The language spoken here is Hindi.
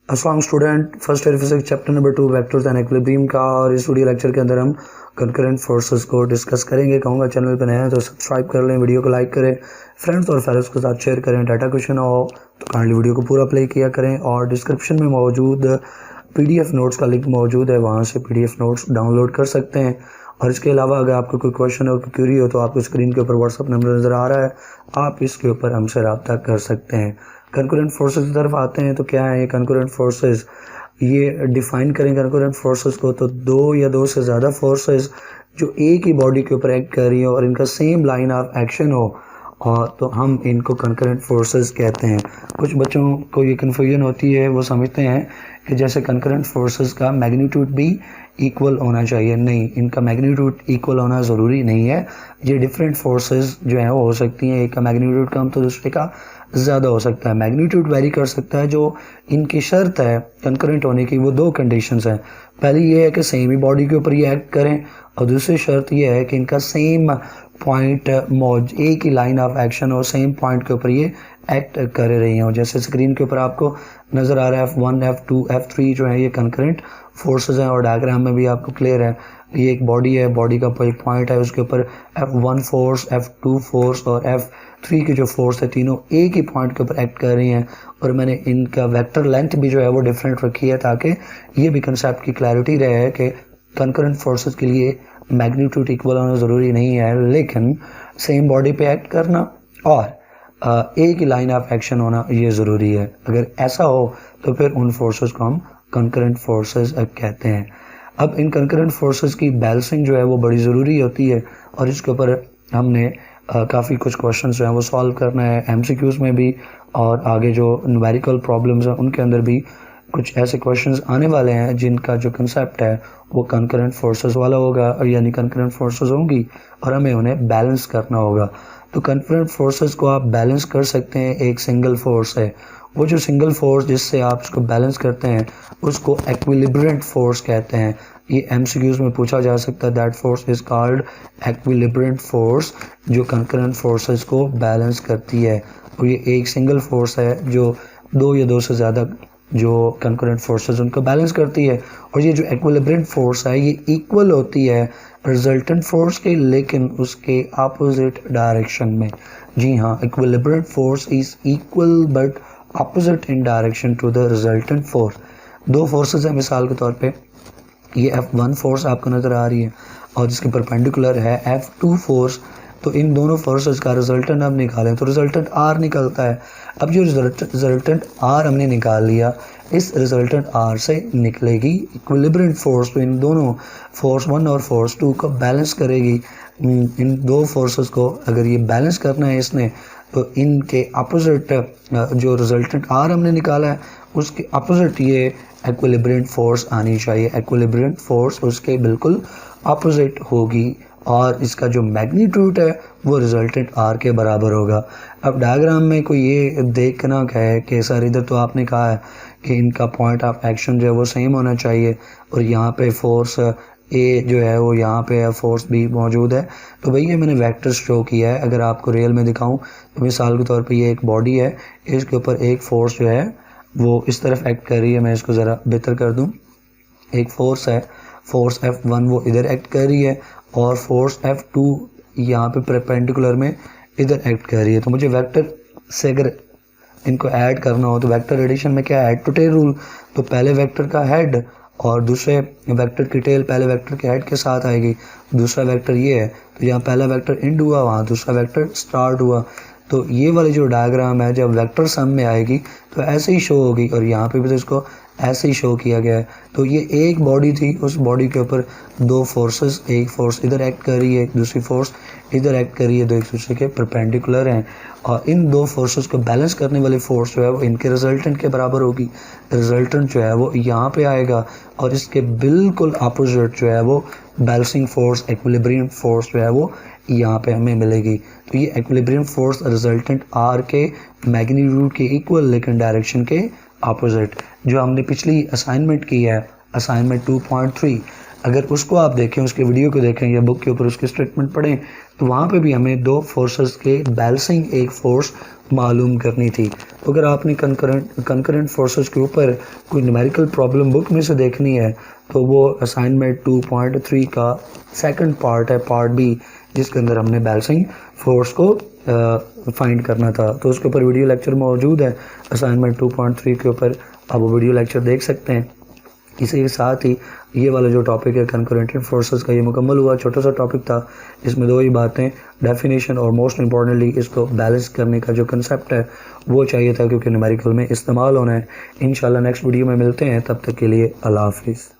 अस्सलाम student, first year physics chapter number 2 vectors and equilibrium का। और इस वीडियो लेक्चर के अंदर हम कंकरेंट फोर्सेस को डिस्कस करेंगे। कहूँगा चैनल पर नया है तो सब्सक्राइब कर लें, वीडियो को लाइक करें, फ्रेंड्स और फेलोज के साथ शेयर करें। डाटा क्वेश्चन हो तो काइंडली वीडियो को पूरा प्ले किया करें। और डिस्क्रिप्शन में मौजूद PDF नोट्स का लिंक मौजूद है, वहाँ से PDF नोट्स डाउनलोड कर सकते हैं। और इसके अलावा अगर आपको कोई क्वेश्चन हो, कोई क्यूरी हो, तो आपको स्क्रीन के ऊपर व्हाट्सअप नंबर नज़र आ रहा है, आप इसके ऊपर हमसे रब्ता कर सकते हैं। कंकरेंट फोर्सेस की तरफ आते हैं तो क्या है ये कंकरेंट फोर्सेस, ये डिफाइन करें कंकरेंट फोर्सेस को तो दो या दो से ज़्यादा फोर्सेस जो एक ही बॉडी के ऊपर एक्ट कर रही हो और इनका सेम लाइन ऑफ एक्शन हो, और तो हम इनको कंकरेंट फोर्सेस कहते हैं। कुछ बच्चों को ये कन्फ्यूजन होती है, वो समझते हैं कि जैसे कंकरेंट फोर्सेस का मैग्नीट्यूड भी इक्वल होना चाहिए। नहीं, इनका मैग्नीट्यूड इक्वल होना ज़रूरी नहीं है। ये डिफरेंट फोर्सेस जो है वो हो सकती हैं, एक का मैग्नीट्यूड कम तो दूसरे का ज़्यादा हो सकता है। मैग्नीट्यूड वेरी कर सकता है। जो इनकी शर्त है कंकरेंट होने की वो दो कंडीशंस हैं। पहली ये है कि सेम ही बॉडी के ऊपर ये एक्ट करें, और दूसरी शर्त ये है कि इनका सेम पॉइंट मौज एक ही लाइन ऑफ एक्शन और सेम पॉइंट के ऊपर ये एक्ट कर रही हो। जैसे स्क्रीन के ऊपर आपको नज़र आ रहा है F1, F2, F3 जो है ये कंकरेंट फोर्सेस हैं, और डायग्राम में भी आपको क्लियर है। ये एक बॉडी है, बॉडी का एक पॉइंट है, उसके ऊपर F1 फोर्स, F2 फोर्स और F3 की जो फोर्स है तीनों एक ही पॉइंट के ऊपर एक्ट कर रही हैं। और मैंने इनका वेक्टर लेंथ भी जो है वो डिफरेंट रखी है, ताकि ये भी कंसेप्ट की क्लैरिटी रहे कि कंकरेंट फोर्सेस के लिए मैग्नीट्यूड इक्वल होना ज़रूरी नहीं है, लेकिन सेम बॉडी पे एक्ट करना और एक ही लाइन ऑफ एक्शन होना ये ज़रूरी है। अगर ऐसा हो तो फिर उन फोर्सेस को हम कंकरेंट फोर्सेस कहते हैं। अब इन कंकरेंट फोर्सेस की बैलेंसिंग जो है वो बड़ी ज़रूरी होती है, और इसके ऊपर हमने काफ़ी कुछ क्वेश्चन जो हैं वो सॉल्व करना है MCQs में भी, और आगे जो न्यूमेरिकल प्रॉब्लम्स हैं उनके अंदर भी कुछ ऐसे क्वेश्चंस आने वाले हैं जिनका जो कंसेप्ट है वो कंकरेंट फोर्सेस वाला होगा, और यानी कंकरेंट फोर्सेस होंगी और हमें उन्हें बैलेंस करना होगा। तो कंकरेंट फोर्सेस को आप बैलेंस कर सकते हैं, एक सिंगल फोर्स है। वो जो सिंगल फोर्स जिससे आप इसको बैलेंस करते हैं उसको इक्विलिब्रियंट फोर्स कहते हैं। ये MCQs में पूछा जा सकता है। That force is called equilibriant force, जो कंकरेंट फोर्सेस को बैलेंस करती है। और ये एक सिंगल फोर्स है जो दो या दो से ज़्यादा जो कंकरेंट फोर्सेस उनको बैलेंस करती है। और ये जो इक्विलिब्रियंट फोर्स है ये इक्वल होती है रिजल्टेंट फोर्स के, लेकिन उसके अपोजिट डायरेक्शन में। जी हाँ, equilibriant force is equal but opposite in direction to the resultant force. दो फोर्सेस हैं, मिसाल के तौर पे ये F1 फोर्स आपको नज़र आ रही है और जिसके परपेंडिकुलर है F2 फोर्स। तो इन दोनों फोर्सेस का रिजल्टेंट हम निकालें तो रिजल्टेंट R निकलता है। अब जो रिजल्टेंट R हमने निकाल लिया, इस रिजल्टेंट R से निकलेगी इक्विलिब्रियंट फोर्स। तो इन दोनों फोर्स 1 और फोर्स 2 को बैलेंस करेगी। इन दो फोर्सेस को अगर ये बैलेंस करना है इसने, तो इनके अपोजिट जो रिजल्टेंट R हमने निकाला है उसके अपोजिट ये इक्विलिब्रियंट फोर्स आनी चाहिए। इक्विलिब्रियंट फोर्स उसके बिल्कुल अपोजिट होगी, और इसका जो मैग्नीट्यूड है वो रिजल्टेंट R के बराबर होगा। अब डायग्राम में कोई ये देखना है कि सर इधर तो आपने कहा है कि इनका पॉइंट ऑफ एक्शन जो है वो सेम होना चाहिए, और यहाँ पे फोर्स A जो है वो यहाँ पे है, फोर्स B मौजूद है। तो भैया मैंने वेक्टर शो किया है। अगर आपको रियल में दिखाऊं तो मिसाल के तौर पे ये एक बॉडी है, इसके ऊपर एक फोर्स जो है वो इस तरफ एक्ट कर रही है। मैं इसको ज़रा बेहतर कर दूं। एक फोर्स है, फोर्स F1 वो इधर एक्ट कर रही है, और फोर्स F2 यहाँ पे परपेंडिकुलर में इधर एक्ट कर रही है। तो मुझे वेक्टर से अगर इनको ऐड करना हो तो वेक्टर एडिशन में क्या है, हेड टू टेल रूल। तो पहले वेक्टर का हेड और दूसरे वेक्टर की टेल पहले वेक्टर के हेड के साथ आएगी। दूसरा वेक्टर ये है, तो यहाँ पहला वेक्टर एंड हुआ, वहाँ दूसरा वेक्टर स्टार्ट हुआ। तो ये वाली जो डायग्राम है जब वेक्टर सम में आएगी तो ऐसे ही शो होगी, और यहाँ पे भी तो इसको ऐसे ही शो किया गया है। तो ये एक बॉडी थी, उस बॉडी के ऊपर दो फोर्सेस, एक फोर्स इधर एक्ट कर रही है, एक दूसरी फोर्स इधर एक्ट कर रही है, दो एक दूसरे के परपेंडिकुलर हैं। और इन दो फोर्सेस को बैलेंस करने वाली फोर्स जो है वो इनके रिजल्टेंट के बराबर होगी। रिजल्टेंट जो है वो यहाँ पे आएगा, और इसके बिल्कुल अपोजिट जो है वो बैलेंसिंग फोर्स, इक्विलिब्रियंट फोर्स जो है वो यहाँ पे हमें मिलेगी। तो ये इक्विलिब्रियंट फोर्स रिजल्टेंट R के मैग्नीट्यूड के इक्वल, लेकिन डायरेक्शन के अपोजिट। जो हमने पिछली असाइनमेंट की है, असाइनमेंट 2.3, अगर उसको आप देखें, उसके वीडियो को देखें या बुक के ऊपर उसके स्टेटमेंट पढ़ें, तो वहाँ पे भी हमें दो फोर्सेस के बैलेंसिंग एक फोर्स मालूम करनी थी। तो अगर आपने कंकरेंट फोर्सेस के ऊपर कोई न्यूमेरिकल प्रॉब्लम बुक में से देखनी है तो वो असाइनमेंट 2.3 का सेकंड पार्ट है, पार्ट बी, जिसके अंदर हमने बैलेंसिंग फोर्स को फाइंड करना था। तो उसके ऊपर वीडियो लेक्चर मौजूद है असाइनमेंट 2.3 के ऊपर, आप वो वीडियो लेक्चर देख सकते हैं। इसी के साथ ही ये वाला जो टॉपिक है कंकरेंट फोर्सेस का, ये मुकम्मल हुआ। छोटा सा टॉपिक था, इसमें दो ही बातें, डेफिनेशन और मोस्ट इंपॉर्टेंटली इसको बैलेंस करने का जो कंसेप्ट है वो चाहिए था, क्योंकि न्यूमेरिकल में इस्तेमाल होना है। इंशाल्लाह नेक्स्ट वीडियो में मिलते हैं, तब तक के लिए अल्लाह हाफिज़।